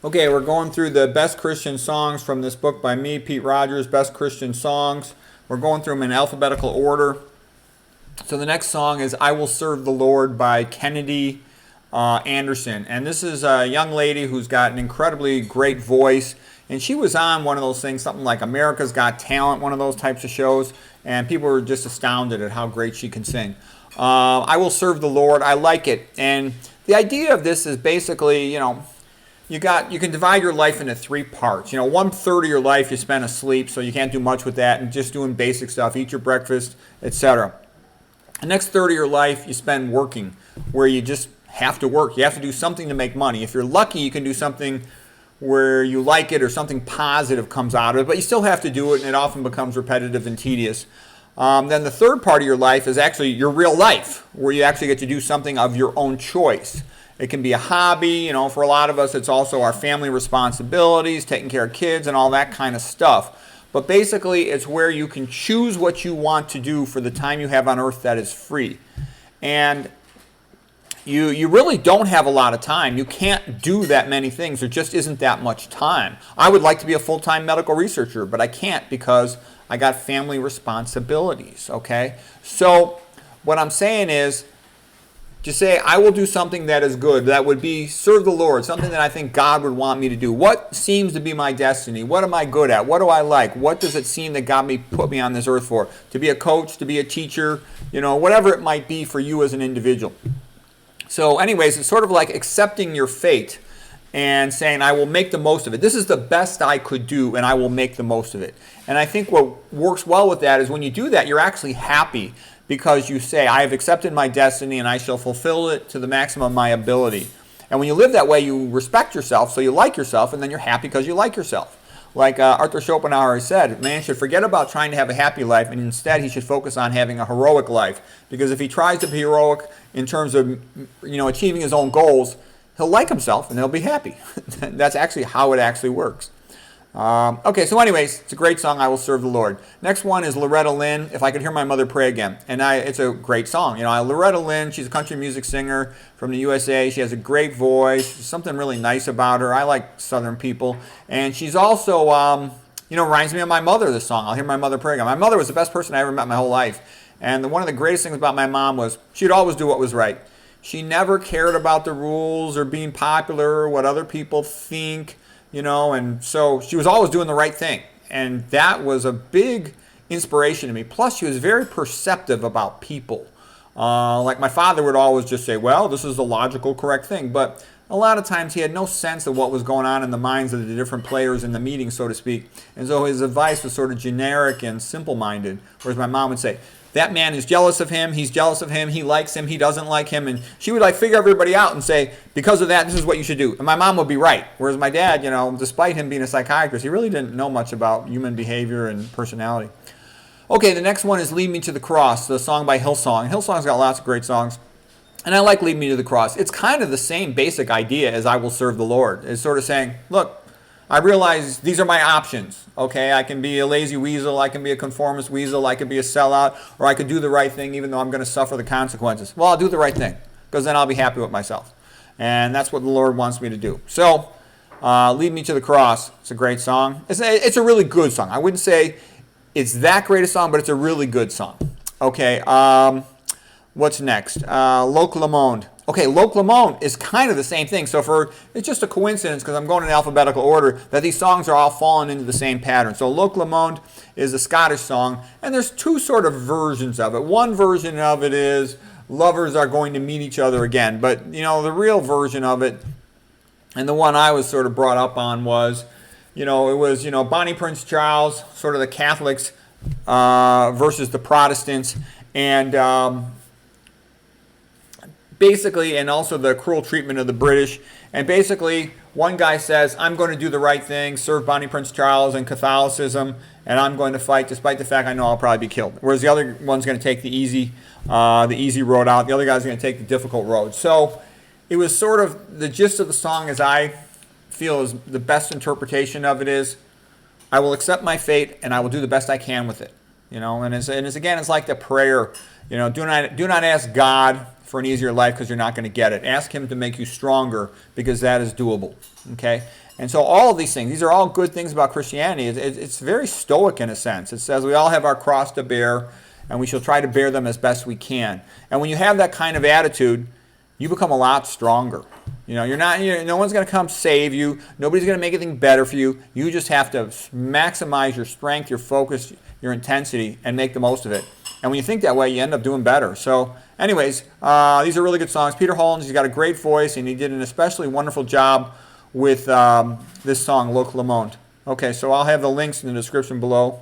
Okay, we're going through the best Christian songs from this book by me, Pete Rogers, Best Christian Songs. We're going through them in alphabetical order. So the next song is I Will Serve the Lord by Kennedy Anderson. And this is a young lady who's got an incredibly great voice. And she was on one of those things, something like America's Got Talent, one of those types of shows. And people were just astounded at how great she can sing. I Will Serve the Lord. I like it. And the idea of this is basically, you can divide your life into three parts. 1/3 of your life you spend asleep, so you can't do much with that, and just doing basic stuff, eat your breakfast, etc. The next third of your life you spend working, where you just have to work. You have to do something to make money. If you're lucky, you can do something where you like it or something positive comes out of it, but you still have to do it, and it often becomes repetitive and tedious. Then the third part of your life is actually your real life, where you actually get to do something of your own choice. It can be a hobby. For a lot of us, it's also our family responsibilities, taking care of kids and all that kind of stuff. But basically, it's where you can choose what you want to do for the time you have on earth that is free. And you really don't have a lot of time. You can't do that many things. There just isn't that much time. I would like to be a full-time medical researcher, but I can't because I got family responsibilities, okay? So what I'm saying is, just say, I will do something that is good. That would be serve the Lord, something that I think God would want me to do. What seems to be my destiny? What am I good at? What do I like? What does it seem that God may put me on this earth for? To be a coach, to be a teacher, whatever it might be for you as an individual. So anyways, it's sort of like accepting your fate and saying, I will make the most of it. This is the best I could do, and I will make the most of it. And I think what works well with that is when you do that, you're actually happy, because you say, I have accepted my destiny and I shall fulfill it to the maximum of my ability. And when you live that way, you respect yourself, so you like yourself, and then you're happy because you like yourself. Like Arthur Schopenhauer said, man should forget about trying to have a happy life, and instead he should focus on having a heroic life. Because if he tries to be heroic in terms of achieving his own goals, he'll like himself and he'll be happy. That's actually how it actually works. Okay, so anyways, it's a great song, I Will Serve the Lord. Next one is Loretta Lynn, If I Could Hear My Mother Pray Again. And it's a great song. Loretta Lynn, she's a country music singer from the USA. She has a great voice. There's something really nice about her. I like Southern people. And she's also, reminds me of my mother, this song, I'll Hear My Mother Pray Again. My mother was the best person I ever met in my whole life. And one of the greatest things about my mom was she'd always do what was right. She never cared about the rules or being popular or what other people think. And so she was always doing the right thing. And that was a big inspiration to me. Plus, she was very perceptive about people. Like my father would always just say, well, this is the logical, correct thing. But a lot of times he had no sense of what was going on in the minds of the different players in the meeting, so to speak. And so his advice was sort of generic and simple-minded. Whereas my mom would say, that man is jealous of him, he's jealous of him, he likes him, he doesn't like him. And she would figure everybody out and say, because of that, this is what you should do. And my mom would be right. Whereas my dad, despite him being a psychiatrist, he really didn't know much about human behavior and personality. Okay, the next one is Lead Me to the Cross, the song by Hillsong. Hillsong's got lots of great songs. And I like Lead Me to the Cross. It's kind of the same basic idea as I Will Serve the Lord. It's sort of saying, look, I realize these are my options, okay? I can be a lazy weasel, I can be a conformist weasel, I could be a sellout, or I could do the right thing even though I'm going to suffer the consequences. Well, I'll do the right thing, because then I'll be happy with myself. And that's what the Lord wants me to do. So, Lead Me to the Cross. It's a great song. It's a really good song. I wouldn't say it's that great a song, but it's a really good song. Okay, what's next? Loc Le Monde. Okay, Loc Le Monde is kind of the same thing. So it's just a coincidence, because I'm going in alphabetical order, that these songs are all falling into the same pattern. So Loc Le Monde is a Scottish song, and there's two sort of versions of it. One version of it is lovers are going to meet each other again. But, the real version of it, and the one I was sort of brought up on was, it was, Bonnie Prince Charles, sort of the Catholics versus the Protestants. And basically, and also the cruel treatment of the British. And basically, one guy says, I'm going to do the right thing, serve Bonnie Prince Charles and Catholicism, and I'm going to fight despite the fact I know I'll probably be killed. Whereas the other one's going to take the easy road out. The other guy's going to take the difficult road. So it was sort of the gist of the song, as I feel is the best interpretation of it is, I will accept my fate and I will do the best I can with it. you know. And it's again, it's like the prayer, you know, do not ask God for an easier life because you're not going to get it. Ask him to make you stronger because that is doable, okay? And so all of these things, these are all good things about Christianity. It's very stoic in a sense. It says we all have our cross to bear, and we shall try to bear them as best we can. And when you have that kind of attitude, you become a lot stronger. You know, no one's going to come save you. Nobody's going to make anything better for you. You just have to maximize your strength, your focus, your intensity, and make the most of it. And when you think that way, you end up doing better. So anyways, these are really good songs. Peter Hollins, he's got a great voice, and he did an especially wonderful job with this song, Loc Le Monde. Okay, so I'll have the links in the description below.